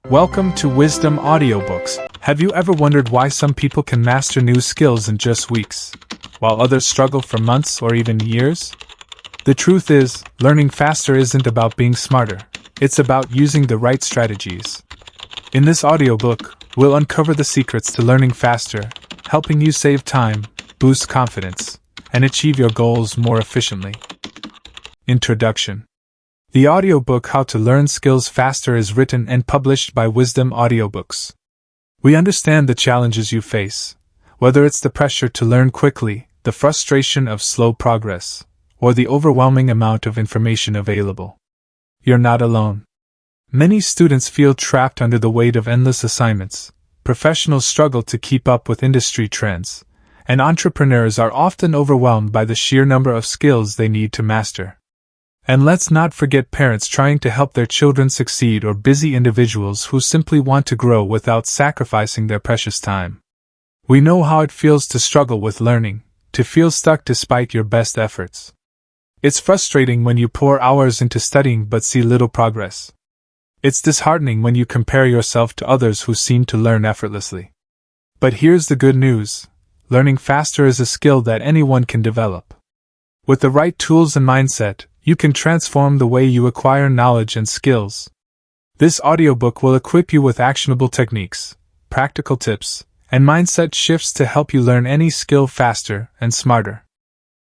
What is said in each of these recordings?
Welcome to Wisdom Audiobooks. Have you ever wondered why some people can master new skills in just weeks, while others struggle for months or even years? The truth is, learning faster isn't about being smarter, it's about using the right strategies. In this audiobook, we'll uncover the secrets to learning faster, helping you save time, boost confidence, and achieve your goals more efficiently. Introduction. The audiobook How to Learn Skills Faster is written and published by Wisdom Audiobooks. We understand the challenges you face, whether it's the pressure to learn quickly, the frustration of slow progress, or the overwhelming amount of information available. You're not alone. Many students feel trapped under the weight of endless assignments, professionals struggle to keep up with industry trends, and entrepreneurs are often overwhelmed by the sheer number of skills they need to master. And let's not forget parents trying to help their children succeed or busy individuals who simply want to grow without sacrificing their precious time. We know how it feels to struggle with learning, to feel stuck despite your best efforts. It's frustrating when you pour hours into studying but see little progress. It's disheartening when you compare yourself to others who seem to learn effortlessly. But here's the good news: learning faster is a skill that anyone can develop. With the right tools and mindset, you can transform the way you acquire knowledge and skills. This audiobook will equip you with actionable techniques, practical tips, and mindset shifts to help you learn any skill faster and smarter.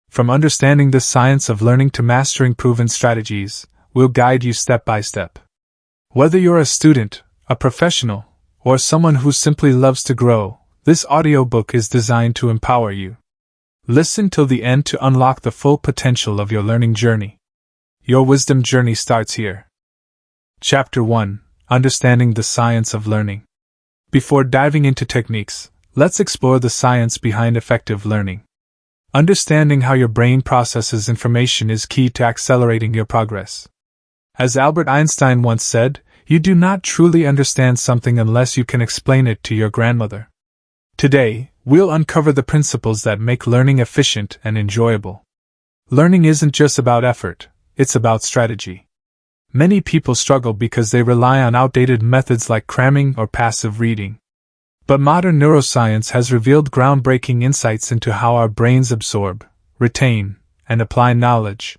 From understanding the science of learning to mastering proven strategies, we'll guide you step by step. Whether you're a student, a professional, or someone who simply loves to grow, this audiobook is designed to empower you. Listen till the end to unlock the full potential of your learning journey. Your wisdom journey starts here. Chapter 1: Understanding the Science of Learning. Before diving into techniques, let's explore the science behind effective learning. Understanding how your brain processes information is key to accelerating your progress. As Albert Einstein once said, you do not truly understand something unless you can explain it to your grandmother. Today, we'll uncover the principles that make learning efficient and enjoyable. Learning isn't just about effort. It's about strategy. Many people struggle because they rely on outdated methods like cramming or passive reading. But modern neuroscience has revealed groundbreaking insights into how our brains absorb, retain, and apply knowledge.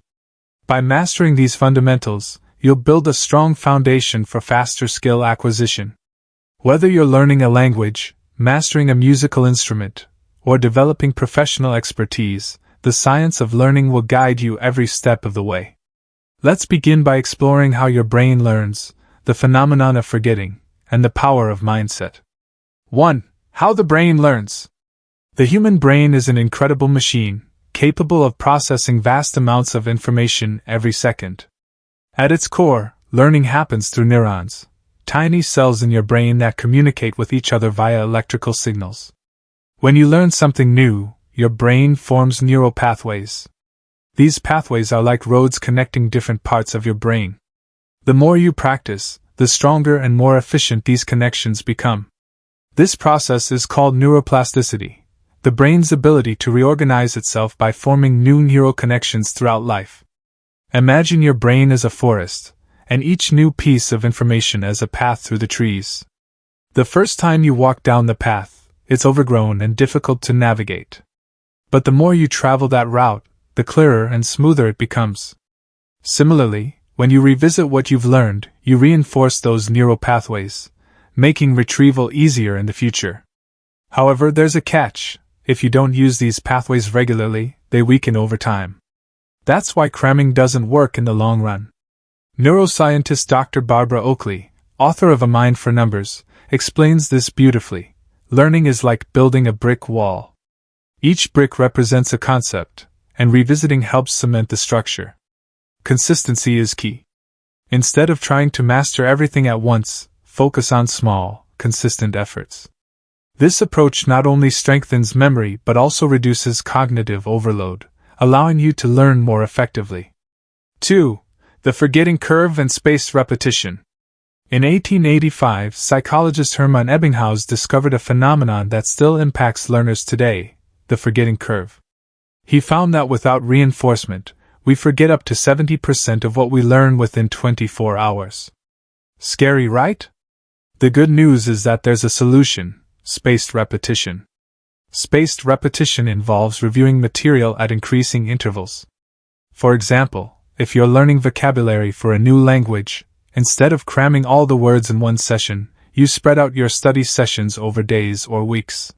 By mastering these fundamentals, you'll build a strong foundation for faster skill acquisition. Whether you're learning a language, mastering a musical instrument, or developing professional expertise, the science of learning will guide you every step of the way. Let's begin by exploring how your brain learns, the phenomenon of forgetting, and the power of mindset. 1. How the brain learns. The human brain is an incredible machine, capable of processing vast amounts of information every second. At its core, learning happens through neurons, tiny cells in your brain that communicate with each other via electrical signals. When you learn something new, your brain forms neural pathways. These pathways are like roads connecting different parts of your brain. The more you practice, the stronger and more efficient these connections become. This process is called neuroplasticity, the brain's ability to reorganize itself by forming new neural connections throughout life. Imagine your brain as a forest, and each new piece of information as a path through the trees. The first time you walk down the path, it's overgrown and difficult to navigate. But the more you travel that route, the clearer and smoother it becomes. Similarly, when you revisit what you've learned, you reinforce those neural pathways, making retrieval easier in the future. However, there's a catch: if you don't use these pathways regularly, they weaken over time. That's why cramming doesn't work in the long run. Neuroscientist Dr. Barbara Oakley, author of A Mind for Numbers, explains this beautifully. Learning is like building a brick wall. Each brick represents a concept, and revisiting helps cement the structure. Consistency is key. Instead of trying to master everything at once, focus on small, consistent efforts. This approach not only strengthens memory but also reduces cognitive overload, allowing you to learn more effectively. 2. The forgetting curve and spaced repetition. In 1885, psychologist Hermann Ebbinghaus discovered a phenomenon that still impacts learners today: the forgetting curve. He found that without reinforcement, we forget up to 70% of what we learn within 24 hours. Scary, right? The good news is that there's a solution: spaced repetition. Spaced repetition involves reviewing material at increasing intervals. For example, if you're learning vocabulary for a new language, instead of cramming all the words in one session, you spread out your study sessions over days or weeks.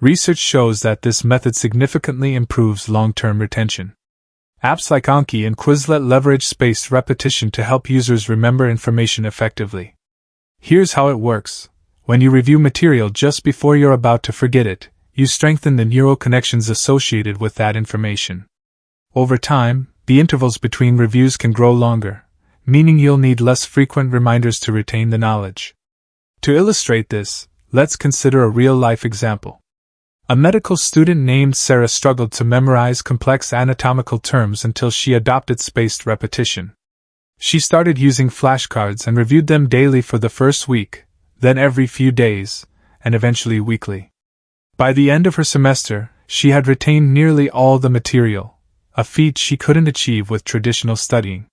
Research shows that this method significantly improves long-term retention. Apps like Anki and Quizlet leverage spaced repetition to help users remember information effectively. Here's how it works. When you review material just before you're about to forget it, you strengthen the neural connections associated with that information. Over time, the intervals between reviews can grow longer, meaning you'll need less frequent reminders to retain the knowledge. To illustrate this, let's consider a real-life example. A medical student named Sarah struggled to memorize complex anatomical terms until she adopted spaced repetition. She started using flashcards and reviewed them daily for the first week, then every few days, and eventually weekly. By the end of her semester, she had retained nearly all the material, a feat she couldn't achieve with traditional studying.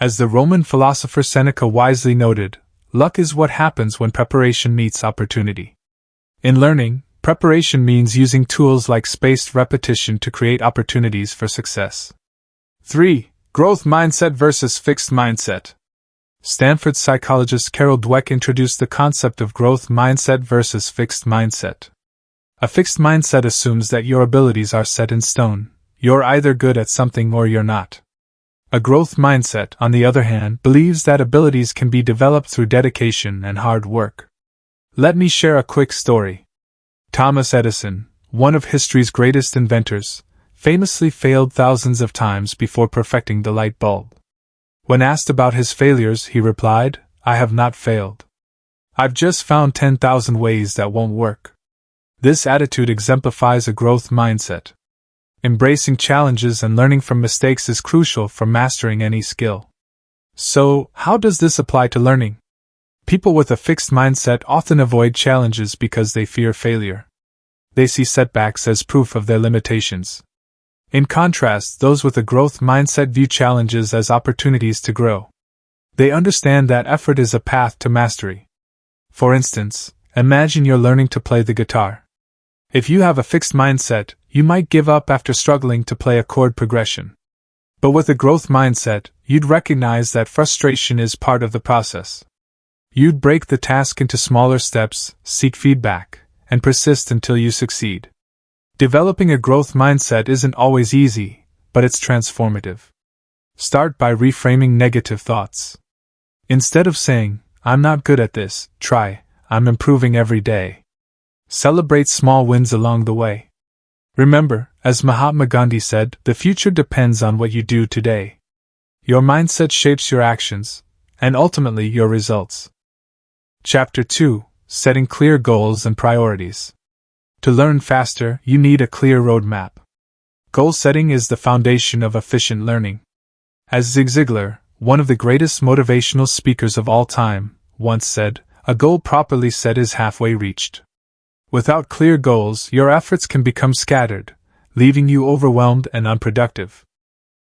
As the Roman philosopher Seneca wisely noted, luck is what happens when preparation meets opportunity. In learning, preparation means using tools like spaced repetition to create opportunities for success. 3. Growth mindset versus fixed mindset. Stanford psychologist Carol Dweck introduced the concept of growth mindset versus fixed mindset. A fixed mindset assumes that your abilities are set in stone. You're either good at something or you're not. A growth mindset, on the other hand, believes that abilities can be developed through dedication and hard work. Let me share a quick story. Thomas Edison, one of history's greatest inventors, famously failed thousands of times before perfecting the light bulb. When asked about his failures, he replied, "I have not failed. I've just found 10,000 ways that won't work." This attitude exemplifies a growth mindset. Embracing challenges and learning from mistakes is crucial for mastering any skill. So, how does this apply to learning? People with a fixed mindset often avoid challenges because they fear failure. They see setbacks as proof of their limitations. In contrast, those with a growth mindset view challenges as opportunities to grow. They understand that effort is a path to mastery. For instance, imagine you're learning to play the guitar. If you have a fixed mindset, you might give up after struggling to play a chord progression. But with a growth mindset, you'd recognize that frustration is part of the process. You'd break the task into smaller steps, seek feedback, and persist until you succeed. Developing a growth mindset isn't always easy, but it's transformative. Start by reframing negative thoughts. Instead of saying, "I'm not good at this," try, "I'm improving every day." Celebrate small wins along the way. Remember, as Mahatma Gandhi said, the future depends on what you do today. Your mindset shapes your actions, and ultimately your results. Chapter 2: Setting Clear Goals and Priorities. To learn faster, you need a clear roadmap. Goal setting is the foundation of efficient learning. As Zig Ziglar, one of the greatest motivational speakers of all time, once said, "A goal properly set is halfway reached." Without clear goals, your efforts can become scattered, leaving you overwhelmed and unproductive.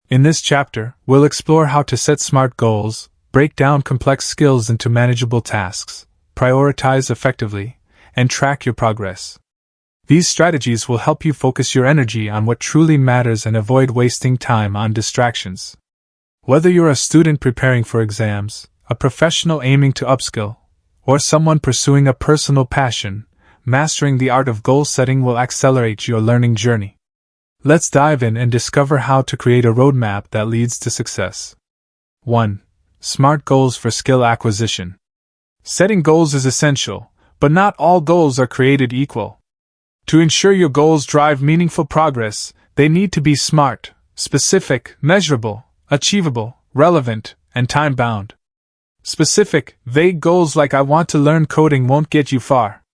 In this chapter, we'll explore how to set smart goals, break down complex skills into manageable tasks, prioritize effectively, and track your progress. These strategies will help you focus your energy on what truly matters and avoid wasting time on distractions. Whether you're a student preparing for exams, a professional aiming to upskill, or someone pursuing a personal passion, mastering the art of goal setting will accelerate your learning journey. Let's dive in and discover how to create a roadmap that leads to success. 1. Smart goals for skill acquisition. Setting goals is essential, but not all goals are created equal. To ensure your goals drive meaningful progress, they need to be smart, specific, measurable, achievable, relevant, and time-bound. Specific, vague goals like "I want to learn coding" won't get you far.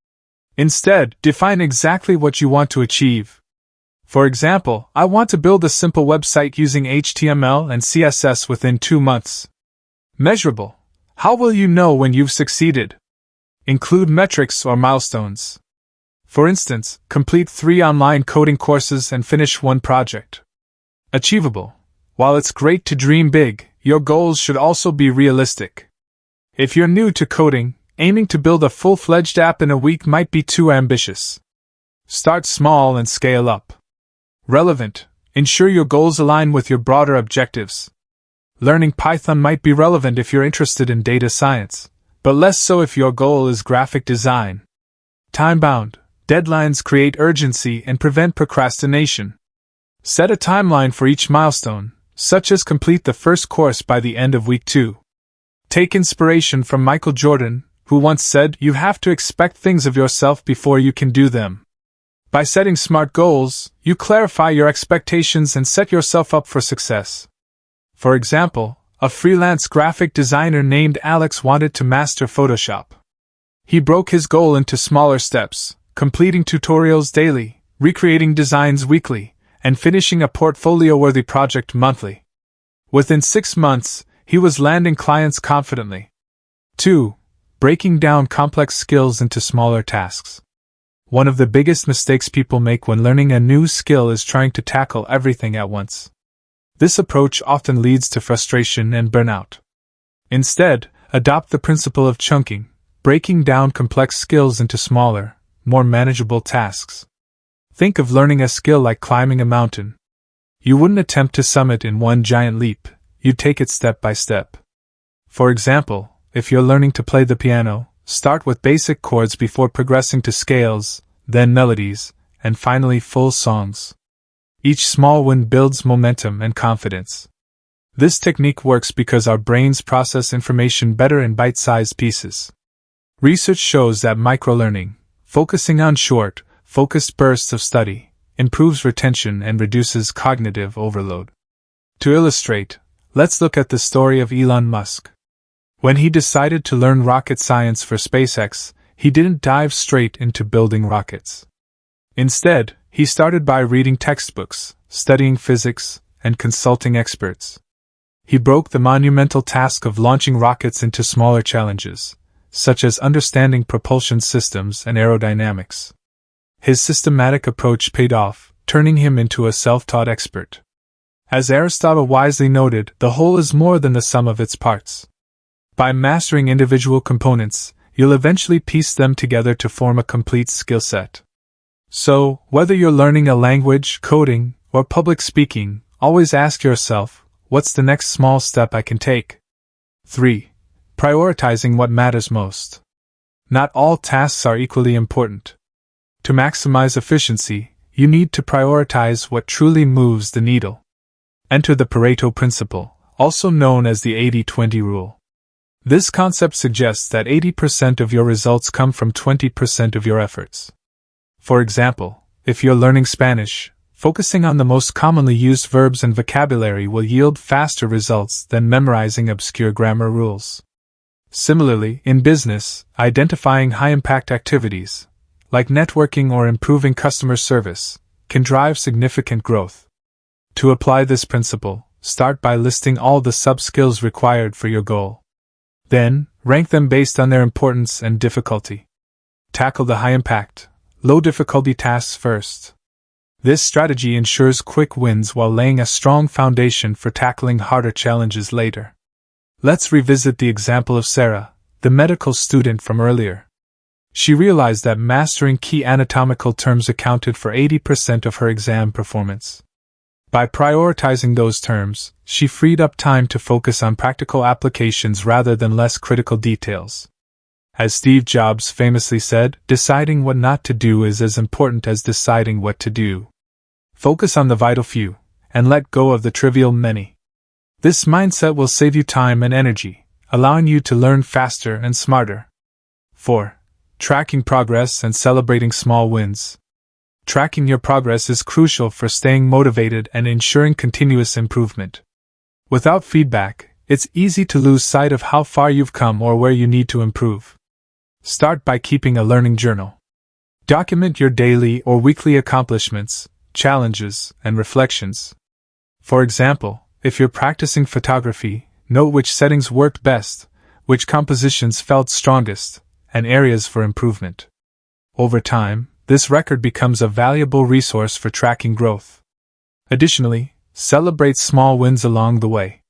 Instead, define exactly what you want to achieve. For example, "I want to build a simple website using HTML and CSS within 2 months." Measurable. How will you know when you've succeeded? Include metrics or milestones. For instance, complete 3 online coding courses and finish 1 project. Achievable. While it's great to dream big, your goals should also be realistic. If you're new to coding, Aiming to build a full-fledged app in a week might be too ambitious. Start small and scale up. Relevant. Ensure your goals align with your broader objectives. Learning Python might be relevant if you're interested in data science, but less so if your goal is graphic design. Time-bound. Deadlines create urgency and prevent procrastination. Set a timeline for each milestone, such as complete the first course by the end of week 2. Take inspiration from Michael Jordan, who once said, "You have to expect things of yourself before you can do them." By setting smart goals, you clarify your expectations and set yourself up for success. For example, a freelance graphic designer named Alex wanted to master Photoshop. He broke his goal into smaller steps, completing tutorials daily, recreating designs weekly, and finishing a portfolio-worthy project monthly. Within 6 months, he was landing clients confidently. 2. Breaking down complex skills into smaller tasks. One of the biggest mistakes people make when learning a new skill is trying to tackle everything at once. This approach often leads to frustration and burnout. Instead, adopt the principle of chunking, breaking down complex skills into smaller, more manageable tasks. Think of learning a skill like climbing a mountain. You wouldn't attempt to summit in one giant leap, you'd take it step by step. For example, if you're learning to play the piano, start with basic chords before progressing to scales, then melodies, and finally full songs. Each small win builds momentum and confidence. This technique works because our brains process information better in bite-sized pieces. Research shows that microlearning, focusing on short, focused bursts of study, improves retention and reduces cognitive overload. To illustrate, let's look at the story of Elon Musk. When he decided to learn rocket science for SpaceX, he didn't dive straight into building rockets. Instead, he started by reading textbooks, studying physics, and consulting experts. He broke the monumental task of launching rockets into smaller challenges, such as understanding propulsion systems and aerodynamics. His systematic approach paid off, turning him into a self-taught expert. As Aristotle wisely noted, the whole is more than the sum of its parts. By mastering individual components, you'll eventually piece them together to form a complete skill set. So, whether you're learning a language, coding, or public speaking, always ask yourself, what's the next small step I can take? 3. Prioritizing what matters most. Not all tasks are equally important. To maximize efficiency, you need to prioritize what truly moves the needle. Enter the Pareto principle, also known as the 80-20 rule. This concept suggests that 80% of your results come from 20% of your efforts. For example, if you're learning Spanish, focusing on the most commonly used verbs and vocabulary will yield faster results than memorizing obscure grammar rules. Similarly, in business, identifying high-impact activities, like networking or improving customer service, can drive significant growth. To apply this principle, start by listing all the sub-skills required for your goal. Then, rank them based on their importance and difficulty. Tackle the high-impact, low-difficulty tasks first. This strategy ensures quick wins while laying a strong foundation for tackling harder challenges later. Let's revisit the example of Sarah, the medical student from earlier. She realized that mastering key anatomical terms accounted for 80% of her exam performance. By prioritizing those terms, she freed up time to focus on practical applications rather than less critical details. As Steve Jobs famously said, deciding what not to do is as important as deciding what to do. Focus on the vital few, and let go of the trivial many. This mindset will save you time and energy, allowing you to learn faster and smarter. 4. Tracking progress and celebrating small wins. Tracking your progress is crucial for staying motivated and ensuring continuous improvement. Without feedback, it's easy to lose sight of how far you've come or where you need to improve. Start by keeping a learning journal. Document your daily or weekly accomplishments, challenges, and reflections. For example, if you're practicing photography, note which settings worked best, which compositions felt strongest, and areas for improvement. Over time, this record becomes a valuable resource for tracking growth. Additionally, celebrate small wins along the way.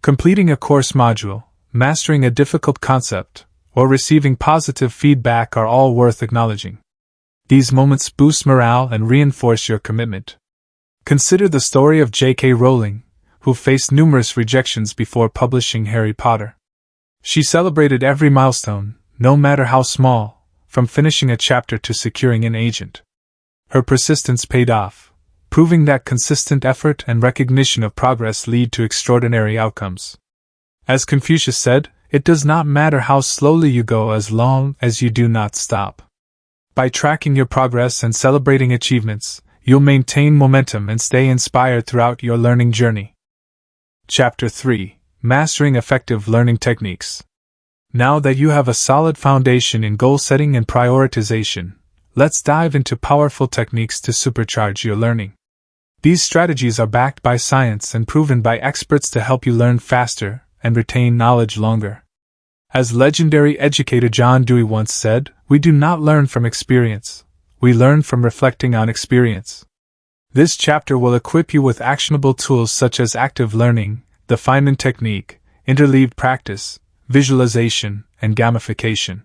Completing a course module, mastering a difficult concept, or receiving positive feedback are all worth acknowledging. These moments boost morale and reinforce your commitment. Consider the story of J.K. Rowling, who faced numerous rejections before publishing Harry Potter. She celebrated every milestone, no matter how small, from finishing a chapter to securing an agent. Her persistence paid off, proving that consistent effort and recognition of progress lead to extraordinary outcomes. As Confucius said, it does not matter how slowly you go as long as you do not stop. By tracking your progress and celebrating achievements, you'll maintain momentum and stay inspired throughout your learning journey. Chapter 3: Mastering Effective Learning Techniques. Now that you have a solid foundation in goal setting and prioritization, let's dive into powerful techniques to supercharge your learning. These strategies are backed by science and proven by experts to help you learn faster and retain knowledge longer. As legendary educator John Dewey once said, "We do not learn from experience, we learn from reflecting on experience." This chapter will equip you with actionable tools such as active learning, the Feynman technique, interleaved practice, visualization, and gamification.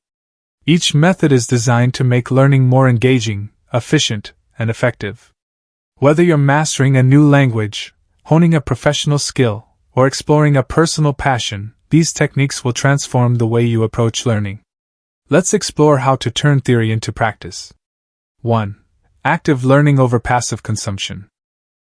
Each method is designed to make learning more engaging, efficient, and effective. Whether you're mastering a new language, honing a professional skill, or exploring a personal passion, these techniques will transform the way you approach learning. Let's explore how to turn theory into practice. 1. Active learning over passive consumption.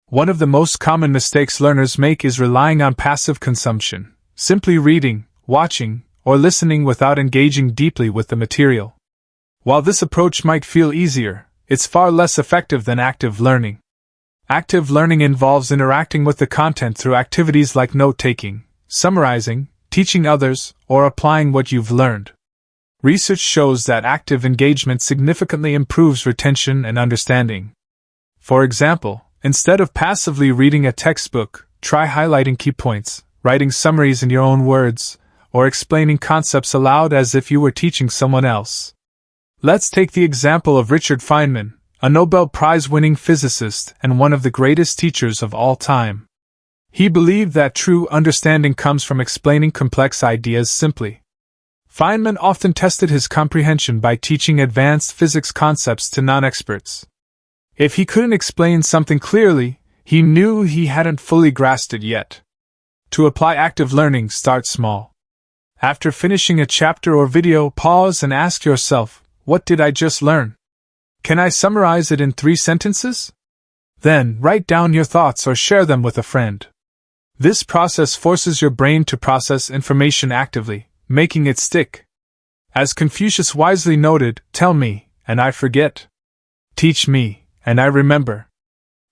One of the most common mistakes learners make is relying on passive consumption, simply reading, watching, or listening without engaging deeply with the material. While this approach might feel easier, it's far less effective than active learning. Active learning involves interacting with the content through activities like note-taking, summarizing, teaching others, or applying what you've learned. Research shows that active engagement significantly improves retention and understanding. For example, instead of passively reading a textbook, try highlighting key points, writing summaries in your own words, or explaining concepts aloud as if you were teaching someone else. Let's take the example of Richard Feynman, a Nobel Prize-winning physicist and one of the greatest teachers of all time. He believed that true understanding comes from explaining complex ideas simply. Feynman often tested his comprehension by teaching advanced physics concepts to non-experts. If he couldn't explain something clearly, he knew he hadn't fully grasped it yet. To apply active learning, start small. After finishing a chapter or video, pause and ask yourself, what did I just learn? Can I summarize it in 3 sentences? Then, write down your thoughts or share them with a friend. This process forces your brain to process information actively, making it stick. As Confucius wisely noted, tell me, and I forget. Teach me, and I remember.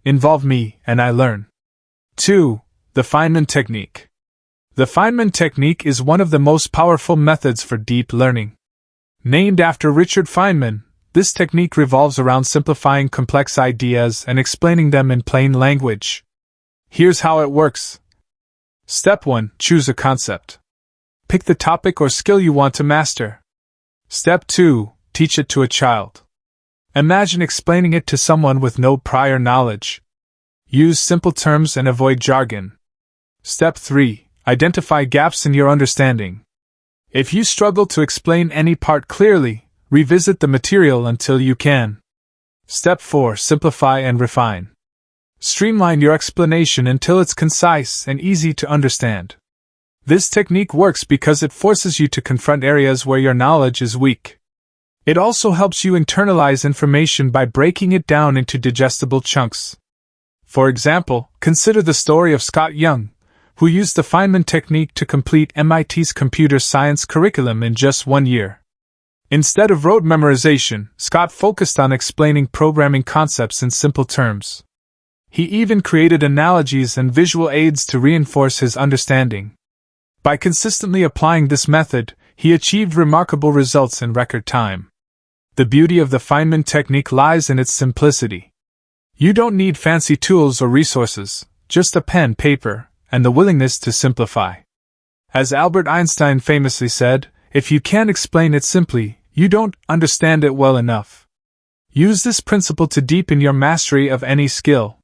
Involve me, and I learn. 2. The Feynman technique. The Feynman technique is one of the most powerful methods for deep learning. Named after Richard Feynman, this technique revolves around simplifying complex ideas and explaining them in plain language. Here's how it works. Step 1. Choose a concept. Pick the topic or skill you want to master. Step 2. Teach it to a child. Imagine explaining it to someone with no prior knowledge. Use simple terms and avoid jargon. Step 3. Identify gaps in your understanding. If you struggle to explain any part clearly, revisit the material until you can. Step 4. Simplify and refine. Streamline your explanation until it's concise and easy to understand. This technique works because it forces you to confront areas where your knowledge is weak. It also helps you internalize information by breaking it down into digestible chunks. For example, consider the story of Scott Young, who used the Feynman technique to complete MIT's computer science curriculum in just 1 year. Instead of rote memorization, Scott focused on explaining programming concepts in simple terms. He even created analogies and visual aids to reinforce his understanding. By consistently applying this method, he achieved remarkable results in record time. The beauty of the Feynman technique lies in its simplicity. You don't need fancy tools or resources, just a pen, paper, and the willingness to simplify. As Albert Einstein famously said, if you can't explain it simply, you don't understand it well enough. Use this principle to deepen your mastery of any skill.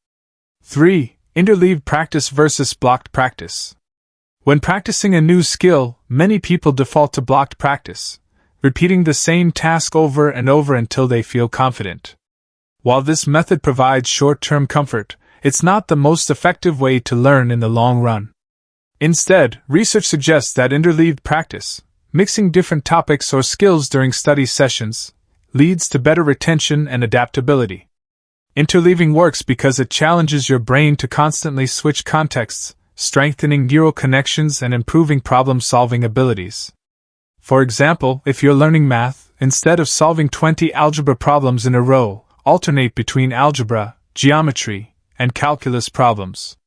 3. Interleaved practice versus blocked practice. When practicing a new skill, many people default to blocked practice, repeating the same task over and over until they feel confident. While this method provides short-term comfort, it's not the most effective way to learn in the long run. Instead, research suggests that interleaved practice, mixing different topics or skills during study sessions, leads to better retention and adaptability. Interleaving works because it challenges your brain to constantly switch contexts, strengthening neural connections and improving problem-solving abilities. For example, if you're learning math, instead of solving 20 algebra problems in a row, alternate between algebra, geometry, and calculus problems.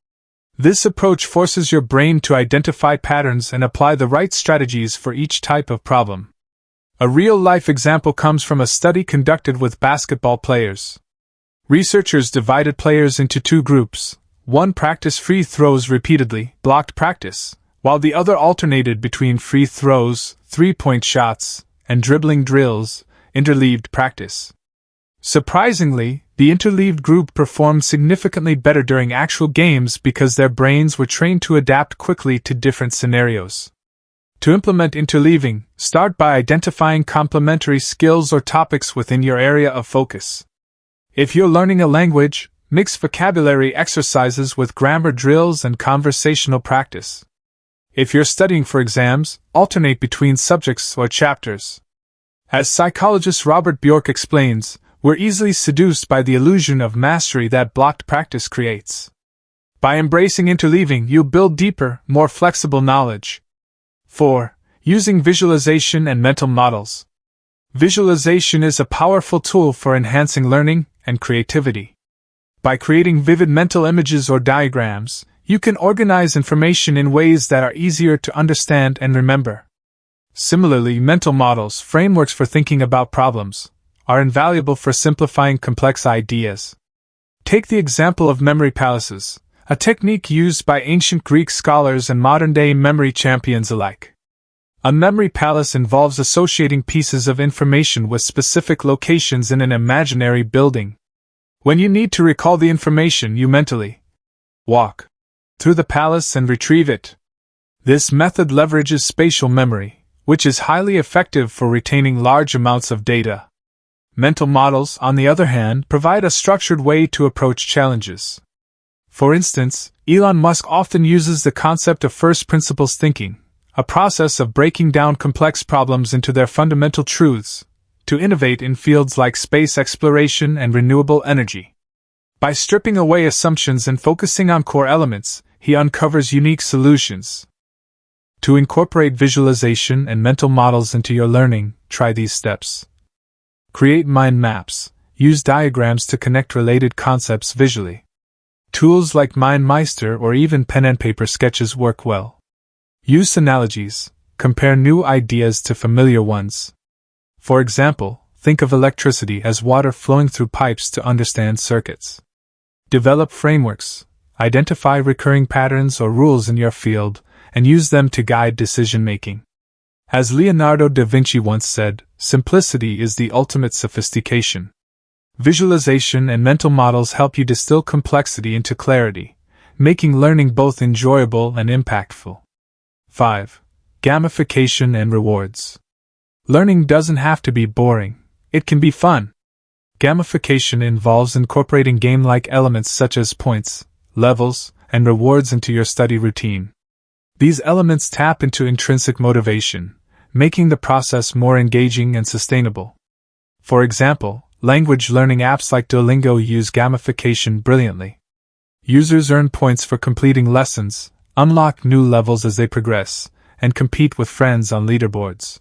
This approach forces your brain to identify patterns and apply the right strategies for each type of problem. A real-life example comes from a study conducted with basketball players. Researchers divided players into two groups. One practiced free throws repeatedly, blocked practice, while the other alternated between free throws, three-point shots, and dribbling drills, interleaved practice. Surprisingly, the interleaved group performed significantly better during actual games because their brains were trained to adapt quickly to different scenarios. To implement interleaving, start by identifying complementary skills or topics within your area of focus. If you're learning a language, mix vocabulary exercises with grammar drills and conversational practice. If you're studying for exams, alternate between subjects or chapters. As psychologist Robert Bjork explains, we're easily seduced by the illusion of mastery that blocked practice creates. By embracing interleaving, you'll build deeper, more flexible knowledge. 4. Using visualization and mental models. Visualization is a powerful tool for enhancing learning and creativity. By creating vivid mental images or diagrams, you can organize information in ways that are easier to understand and remember. Similarly, mental models, frameworks for thinking about problems, are invaluable for simplifying complex ideas. Take the example of memory palaces, a technique used by ancient Greek scholars and modern-day memory champions alike. A memory palace involves associating pieces of information with specific locations in an imaginary building. When you need to recall the information, you mentally walk through the palace and retrieve it. This method leverages spatial memory, which is highly effective for retaining large amounts of data. Mental models, on the other hand, provide a structured way to approach challenges. For instance, Elon Musk often uses the concept of first principles thinking, a process of breaking down complex problems into their fundamental truths, to innovate in fields like space exploration and renewable energy. By stripping away assumptions and focusing on core elements, he uncovers unique solutions. To incorporate visualization and mental models into your learning, try these steps. Create mind maps. Use diagrams to connect related concepts visually. Tools like MindMeister or even pen and paper sketches work well. Use analogies. Compare new ideas to familiar ones. For example, think of electricity as water flowing through pipes to understand circuits. Develop frameworks. Identify recurring patterns or rules in your field, and use them to guide decision-making. As Leonardo da Vinci once said, simplicity is the ultimate sophistication. Visualization and mental models help you distill complexity into clarity, making learning both enjoyable and impactful. 5. Gamification and rewards. Learning doesn't have to be boring. It can be fun. Gamification involves incorporating game-like elements such as points, levels, and rewards into your study routine. These elements tap into intrinsic motivation, making the process more engaging and sustainable. For example, language learning apps like Duolingo use gamification brilliantly. Users earn points for completing lessons, unlock new levels as they progress, and compete with friends on leaderboards.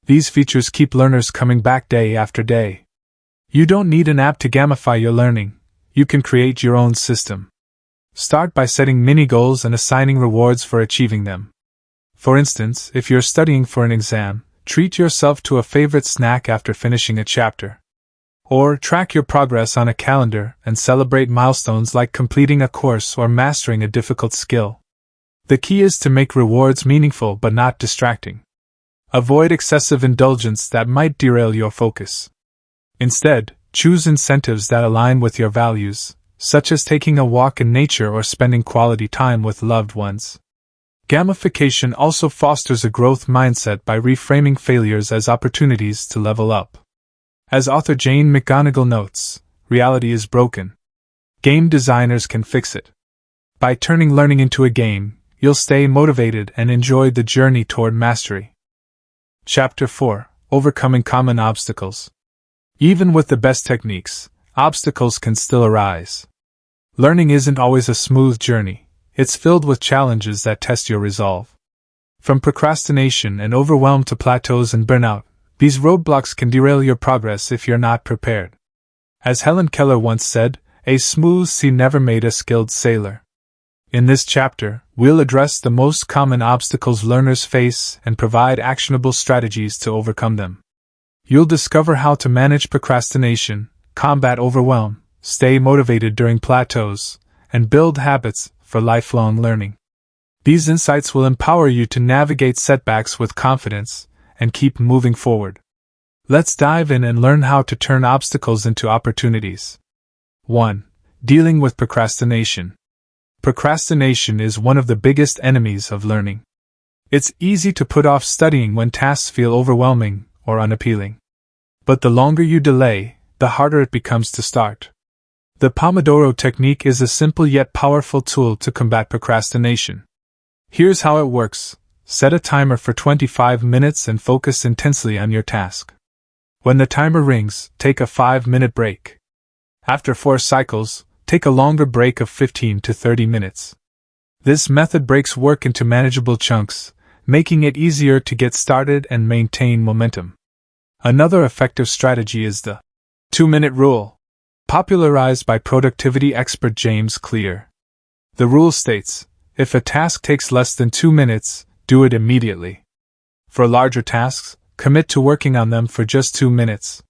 These features keep learners coming back day after day. You don't need an app to gamify your learning. You can create your own system. Start by setting mini goals and assigning rewards for achieving them. For instance, if you're studying for an exam, treat yourself to a favorite snack after finishing a chapter. Or track your progress on a calendar and celebrate milestones like completing a course or mastering a difficult skill. The key is to make rewards meaningful but not distracting. Avoid excessive indulgence that might derail your focus. Instead, choose incentives that align with your values, such as taking a walk in nature or spending quality time with loved ones. Gamification also fosters a growth mindset by reframing failures as opportunities to level up. As author Jane McGonigal notes, reality is broken. Game designers can fix it. By turning learning into a game, you'll stay motivated and enjoy the journey toward mastery. Chapter 4: Overcoming Common Obstacles. Even with the best techniques, obstacles can still arise. Learning isn't always a smooth journey. It's filled with challenges that test your resolve. From procrastination and overwhelm to plateaus and burnout, these roadblocks can derail your progress if you're not prepared. As Helen Keller once said, "A smooth sea never made a skilled sailor." In this chapter, we'll address the most common obstacles learners face and provide actionable strategies to overcome them. You'll discover how to manage procrastination, combat overwhelm, stay motivated during plateaus, and build habits for lifelong learning. These insights will empower you to navigate setbacks with confidence and keep moving forward. Let's dive in and learn how to turn obstacles into opportunities. 1. Dealing with procrastination. Procrastination is one of the biggest enemies of learning. It's easy to put off studying when tasks feel overwhelming or unappealing. But the longer you delay, the harder it becomes to start. The Pomodoro technique is a simple yet powerful tool to combat procrastination. Here's how it works. Set a timer for 25 minutes and focus intensely on your task. When the timer rings, take a 5-minute break. After 4 cycles, take a longer break of 15 to 30 minutes. This method breaks work into manageable chunks, making it easier to get started and maintain momentum. Another effective strategy is the 2-minute rule, popularized by productivity expert James Clear. The rule states, if a task takes less than 2 minutes, do it immediately. For larger tasks, commit to working on them for just 2 minutes.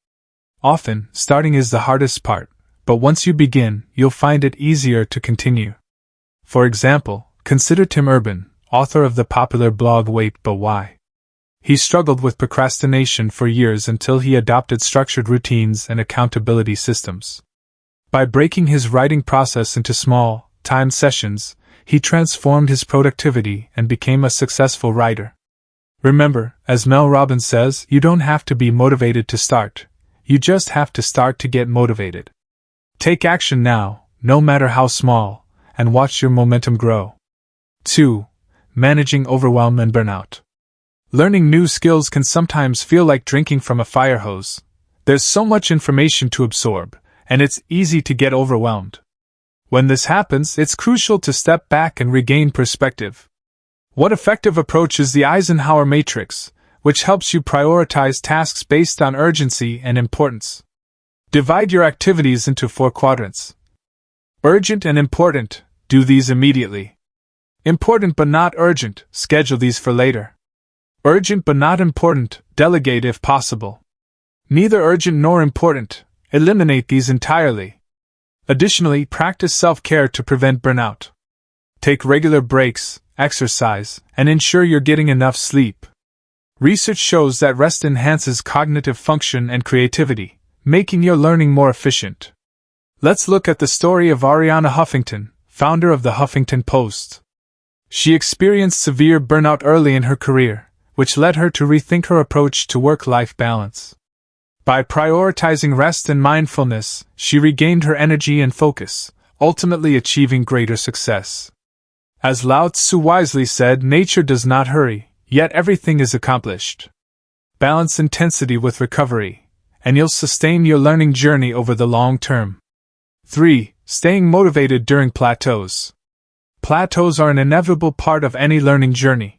Often, starting is the hardest part, but once you begin, you'll find it easier to continue. For example, consider Tim Urban, author of the popular blog Wait But Why. He struggled with procrastination for years until he adopted structured routines and accountability systems. By breaking his writing process into small, timed sessions, he transformed his productivity and became a successful writer. Remember, as Mel Robbins says, you don't have to be motivated to start. You just have to start to get motivated. Take action now, no matter how small, and watch your momentum grow. 2. Managing overwhelm and burnout. Learning new skills can sometimes feel like drinking from a fire hose. There's so much information to absorb, and it's easy to get overwhelmed. When this happens, it's crucial to step back and regain perspective. One effective approach is the Eisenhower matrix, which helps you prioritize tasks based on urgency and importance. Divide your activities into 4 quadrants. Urgent and important, do these immediately. Important but not urgent, schedule these for later. Urgent but not important, delegate if possible. Neither urgent nor important, eliminate these entirely. Additionally, practice self-care to prevent burnout. Take regular breaks, exercise, and ensure you're getting enough sleep. Research shows that rest enhances cognitive function and creativity, making your learning more efficient. Let's look at the story of Arianna Huffington, founder of the Huffington Post. She experienced severe burnout early in her career, which led her to rethink her approach to work-life balance. By prioritizing rest and mindfulness, she regained her energy and focus, ultimately achieving greater success. As Lao Tzu wisely said, nature does not hurry, yet everything is accomplished. Balance intensity with recovery, and you'll sustain your learning journey over the long term. 3. Staying motivated during plateaus. Plateaus are an inevitable part of any learning journey.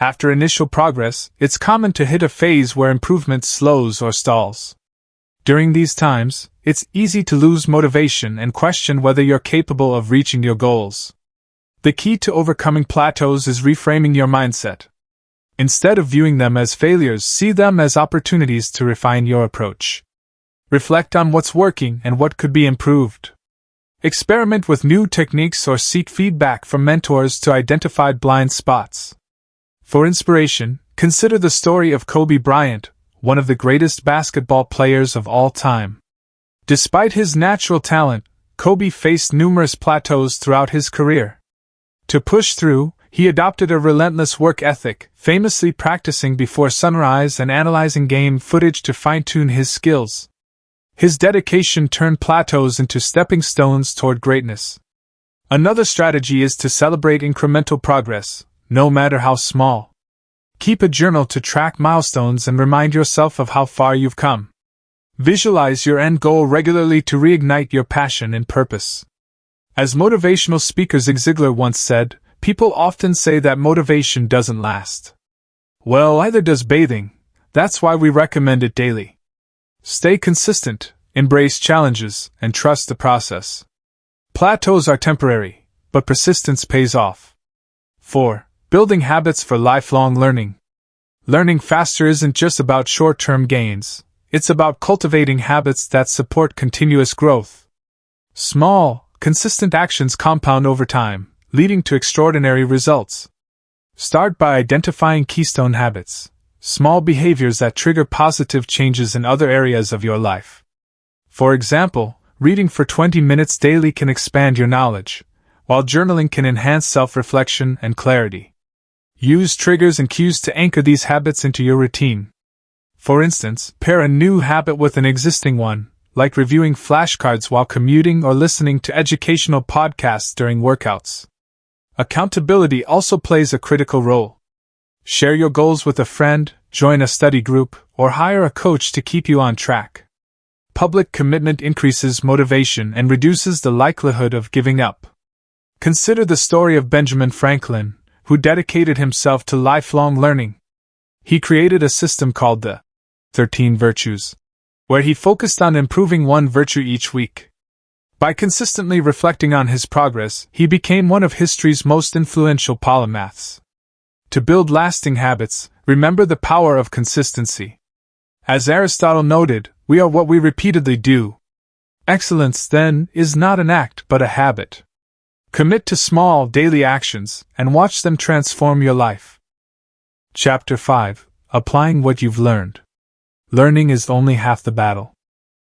After initial progress, it's common to hit a phase where improvement slows or stalls. During these times, it's easy to lose motivation and question whether you're capable of reaching your goals. The key to overcoming plateaus is reframing your mindset. Instead of viewing them as failures, see them as opportunities to refine your approach. Reflect on what's working and what could be improved. Experiment with new techniques or seek feedback from mentors to identify blind spots. For inspiration, consider the story of Kobe Bryant, one of the greatest basketball players of all time. Despite his natural talent, Kobe faced numerous plateaus throughout his career. To push through, He adopted a relentless work ethic, famously practicing before sunrise and analyzing game footage to fine-tune his skills. His dedication turned plateaus into stepping stones toward greatness. Another strategy is to celebrate incremental progress, no matter how small. Keep a journal to track milestones and remind yourself of how far you've come. Visualize your end goal regularly to reignite your passion and purpose. As motivational speaker Zig Ziglar once said, people often say that motivation doesn't last. Well, either does bathing. That's why we recommend it daily. Stay consistent, embrace challenges, and trust the process. Plateaus are temporary, but persistence pays off. 4. Building habits for lifelong learning. Learning faster isn't just about short-term gains, it's about cultivating habits that support continuous growth. Small, consistent actions compound over time, leading to extraordinary results. Start by identifying keystone habits, small behaviors that trigger positive changes in other areas of your life. For example, reading for 20 minutes daily can expand your knowledge, while journaling can enhance self-reflection and clarity. Use triggers and cues to anchor these habits into your routine. For instance, pair a new habit with an existing one, like reviewing flashcards while commuting or listening to educational podcasts during workouts. Accountability also plays a critical role. Share your goals with a friend, join a study group, or hire a coach to keep you on track. Public commitment increases motivation and reduces the likelihood of giving up. Consider the story of Benjamin Franklin, who dedicated himself to lifelong learning. He created a system called the 13 Virtues, where he focused on improving one virtue each week. By consistently reflecting on his progress, he became one of history's most influential polymaths. To build lasting habits, remember the power of consistency. As Aristotle noted, we are what we repeatedly do. Excellence, then, is not an act but a habit. Commit to small, daily actions, and watch them transform your life. Chapter 5. Applying what you've learned. Learning is only half the battle.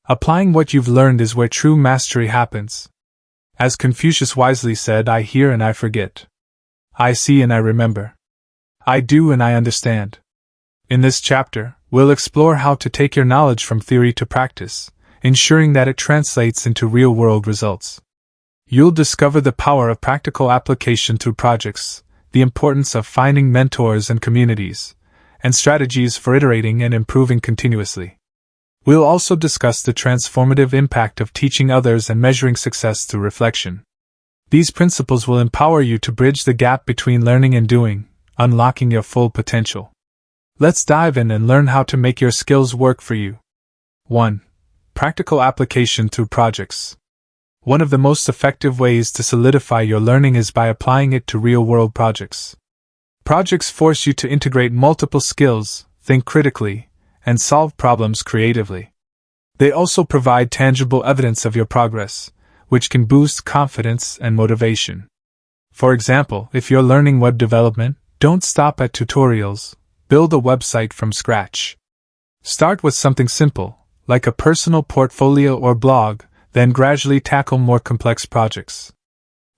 Applying what you've learned is where true mastery happens. As Confucius wisely said, I hear and I forget. I see and I remember. I do and I understand. In this chapter, we'll explore how to take your knowledge from theory to practice, ensuring that it translates into real-world results. You'll discover the power of practical application through projects, the importance of finding mentors and communities, and strategies for iterating and improving continuously. We'll also discuss the transformative impact of teaching others and measuring success through reflection. These principles will empower you to bridge the gap between learning and doing, unlocking your full potential. Let's dive in and learn how to make your skills work for you. 1. Practical application through projects. One of the most effective ways to solidify your learning is by applying it to real-world projects. Projects force you to integrate multiple skills, think critically, and solve problems creatively. They also provide tangible evidence of your progress, which can boost confidence and motivation. For example, if you're learning web development, don't stop at tutorials. Build a website from scratch. Start with something simple, like a personal portfolio or blog, then gradually tackle more complex projects.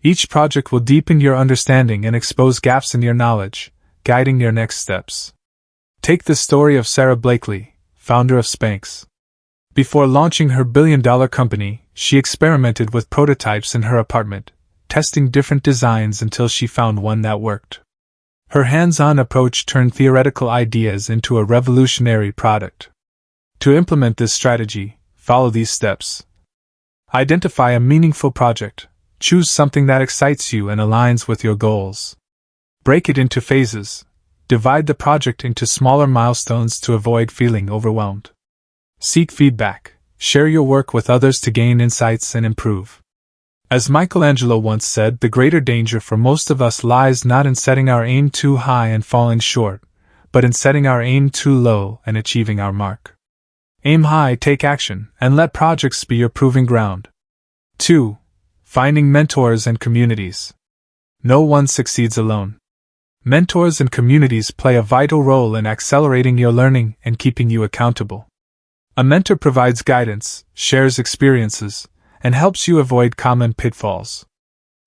Each project will deepen your understanding and expose gaps in your knowledge, guiding your next steps. Take the story of Sarah Blakely, founder of Spanx. Before launching her billion-dollar company, she experimented with prototypes in her apartment, testing different designs until she found one that worked. Her hands-on approach turned theoretical ideas into a revolutionary product. To implement this strategy, follow these steps. Identify a meaningful project. Choose something that excites you and aligns with your goals. Break it into phases. Divide the project into smaller milestones to avoid feeling overwhelmed. Seek feedback. Share your work with others to gain insights and improve. As Michelangelo once said, the greater danger for most of us lies not in setting our aim too high and falling short, but in setting our aim too low and achieving our mark. Aim high, take action, and let projects be your proving ground. 2. Finding mentors and communities. No one succeeds alone. Mentors and communities play a vital role in accelerating your learning and keeping you accountable. A mentor provides guidance, shares experiences, and helps you avoid common pitfalls.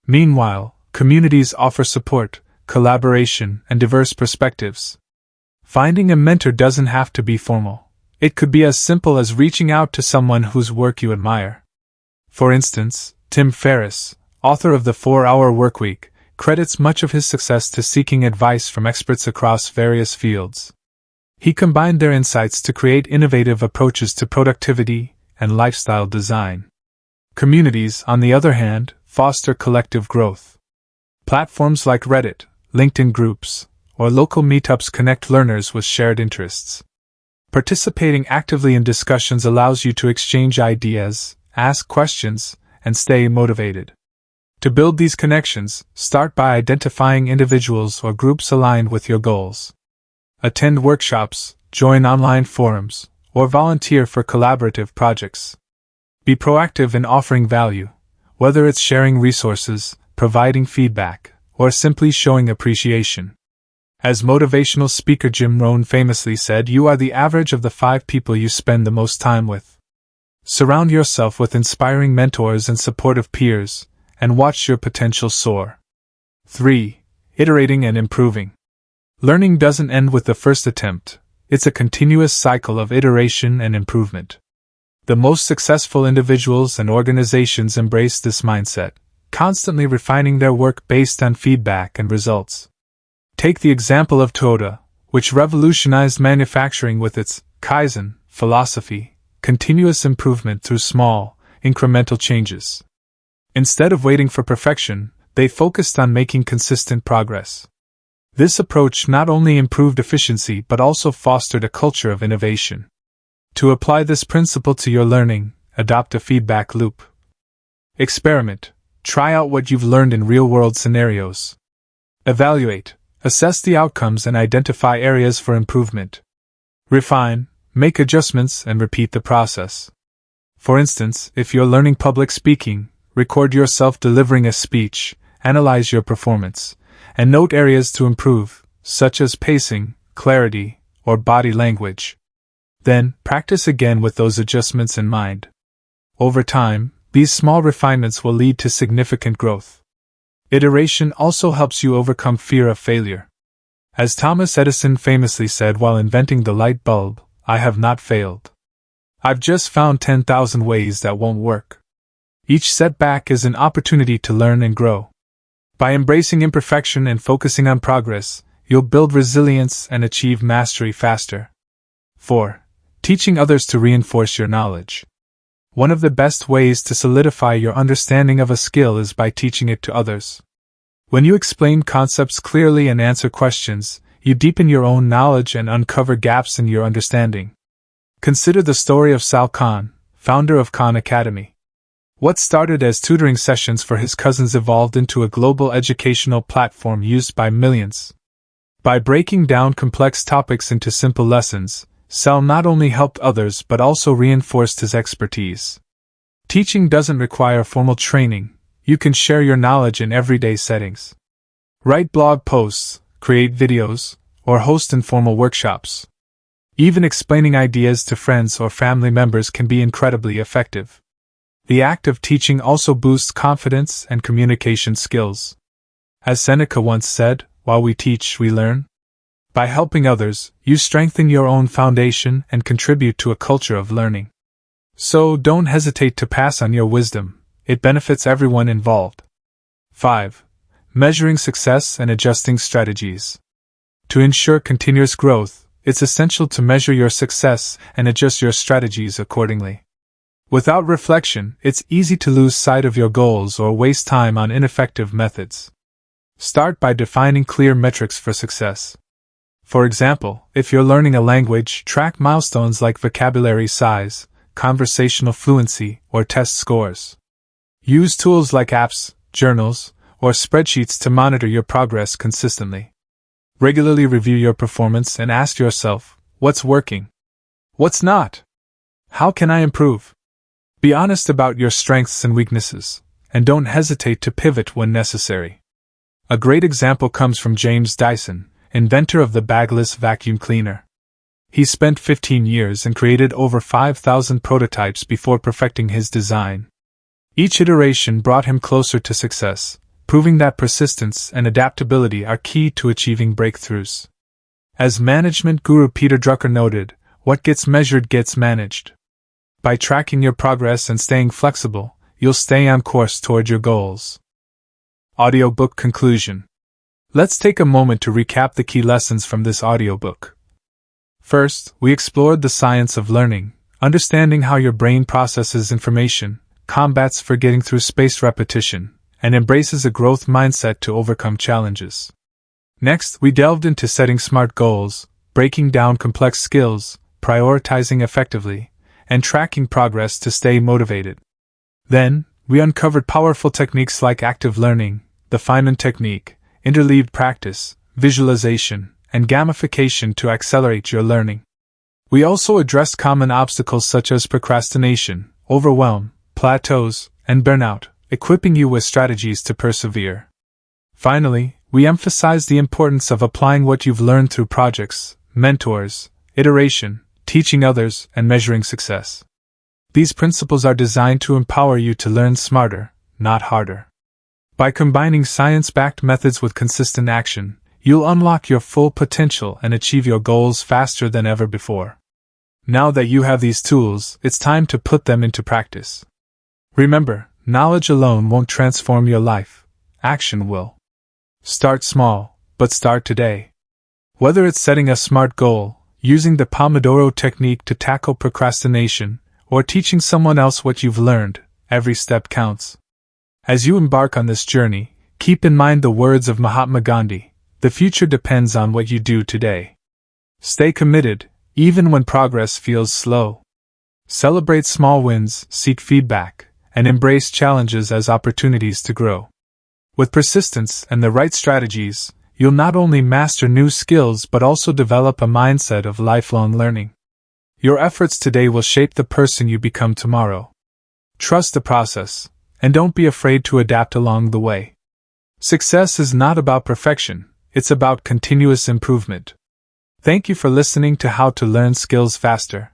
Meanwhile, communities offer support, collaboration, and diverse perspectives. Finding a mentor doesn't have to be formal. It could be as simple as reaching out to someone whose work you admire. For instance, Tim Ferriss, author of The 4-Hour Workweek, credits much of his success to seeking advice from experts across various fields. He combined their insights to create innovative approaches to productivity and lifestyle design. Communities, on the other hand, foster collective growth. Platforms like Reddit, LinkedIn groups, or local meetups connect learners with shared interests. Participating actively in discussions allows you to exchange ideas, ask questions, and stay motivated. To build these connections, start by identifying individuals or groups aligned with your goals. Attend workshops, join online forums, or volunteer for collaborative projects. Be proactive in offering value, whether it's sharing resources, providing feedback, or simply showing appreciation. As motivational speaker Jim Rohn famously said, you are the average of the 5 people you spend the most time with. Surround yourself with inspiring mentors and supportive peers, and watch your potential soar. 3. Iterating and improving. Learning doesn't end with the first attempt, it's a continuous cycle of iteration and improvement. The most successful individuals and organizations embrace this mindset, constantly refining their work based on feedback and results. Take the example of Toyota, which revolutionized manufacturing with its Kaizen philosophy, continuous improvement through small, incremental changes. Instead of waiting for perfection, they focused on making consistent progress. This approach not only improved efficiency but also fostered a culture of innovation. To apply this principle to your learning, adopt a feedback loop. Experiment. Try out what you've learned in real-world scenarios. Evaluate. Assess the outcomes and identify areas for improvement. Refine. Make adjustments and repeat the process. For instance, if you're learning public speaking, record yourself delivering a speech, analyze your performance, and note areas to improve, such as pacing, clarity, or body language. Then, practice again with those adjustments in mind. Over time, these small refinements will lead to significant growth. Iteration also helps you overcome fear of failure. As Thomas Edison famously said while inventing the light bulb, "I have not failed. I've just found 10,000 ways that won't work." Each setback is an opportunity to learn and grow. By embracing imperfection and focusing on progress, you'll build resilience and achieve mastery faster. 4. Teaching others to reinforce your knowledge. One of the best ways to solidify your understanding of a skill is by teaching it to others. When you explain concepts clearly and answer questions, you deepen your own knowledge and uncover gaps in your understanding. Consider the story of Sal Khan, founder of Khan Academy. What started as tutoring sessions for his cousins evolved into a global educational platform used by millions. By breaking down complex topics into simple lessons, Sal not only helped others but also reinforced his expertise. Teaching doesn't require formal training, you can share your knowledge in everyday settings. Write blog posts, create videos, or host informal workshops. Even explaining ideas to friends or family members can be incredibly effective. The act of teaching also boosts confidence and communication skills. As Seneca once said, "While we teach, we learn." By helping others, you strengthen your own foundation and contribute to a culture of learning. So don't hesitate to pass on your wisdom, it benefits everyone involved. 5. Measuring success and adjusting strategies. To ensure continuous growth, it's essential to measure your success and adjust your strategies accordingly. Without reflection, it's easy to lose sight of your goals or waste time on ineffective methods. Start by defining clear metrics for success. For example, if you're learning a language, track milestones like vocabulary size, conversational fluency, or test scores. Use tools like apps, journals, or spreadsheets to monitor your progress consistently. Regularly review your performance and ask yourself, what's working? What's not? How can I improve? Be honest about your strengths and weaknesses, and don't hesitate to pivot when necessary. A great example comes from James Dyson, inventor of the bagless vacuum cleaner. He spent 15 years and created over 5,000 prototypes before perfecting his design. Each iteration brought him closer to success, proving that persistence and adaptability are key to achieving breakthroughs. As management guru Peter Drucker noted, what gets measured gets managed. By tracking your progress and staying flexible, you'll stay on course toward your goals. Audiobook conclusion. Let's take a moment to recap the key lessons from this audiobook. First, we explored the science of learning, understanding how your brain processes information, combats forgetting through spaced repetition, and embraces a growth mindset to overcome challenges. Next, we delved into setting smart goals, breaking down complex skills, prioritizing effectively, and tracking progress to stay motivated. Then, we uncovered powerful techniques like active learning, the Feynman technique, interleaved practice, visualization, and gamification to accelerate your learning. We also addressed common obstacles such as procrastination, overwhelm, plateaus, and burnout, equipping you with strategies to persevere. Finally, we emphasized the importance of applying what you've learned through projects, mentors, iteration, teaching others, and measuring success. These principles are designed to empower you to learn smarter, not harder. By combining science-backed methods with consistent action, you'll unlock your full potential and achieve your goals faster than ever before. Now that you have these tools, it's time to put them into practice. Remember, knowledge alone won't transform your life. Action will. Start small, but start today. Whether it's setting a smart goal, using the Pomodoro technique to tackle procrastination, or teaching someone else what you've learned, every step counts. As you embark on this journey, keep in mind the words of Mahatma Gandhi, "The future depends on what you do today." Stay committed, even when progress feels slow. Celebrate small wins, seek feedback, and embrace challenges as opportunities to grow. With persistence and the right strategies, you'll not only master new skills but also develop a mindset of lifelong learning. Your efforts today will shape the person you become tomorrow. Trust the process, and don't be afraid to adapt along the way. Success is not about perfection, it's about continuous improvement. Thank you for listening to How to Learn Skills Faster.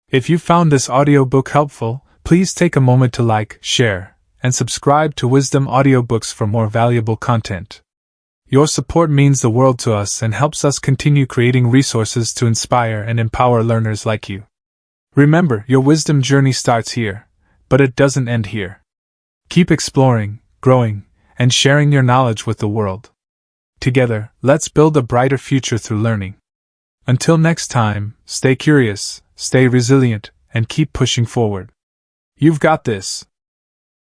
If you found this audiobook helpful, please take a moment to like, share, and subscribe to Wisdom Audiobooks for more valuable content. Your support means the world to us and helps us continue creating resources to inspire and empower learners like you. Remember, your wisdom journey starts here, but it doesn't end here. Keep exploring, growing, and sharing your knowledge with the world. Together, let's build a brighter future through learning. Until next time, stay curious, stay resilient, and keep pushing forward. You've got this.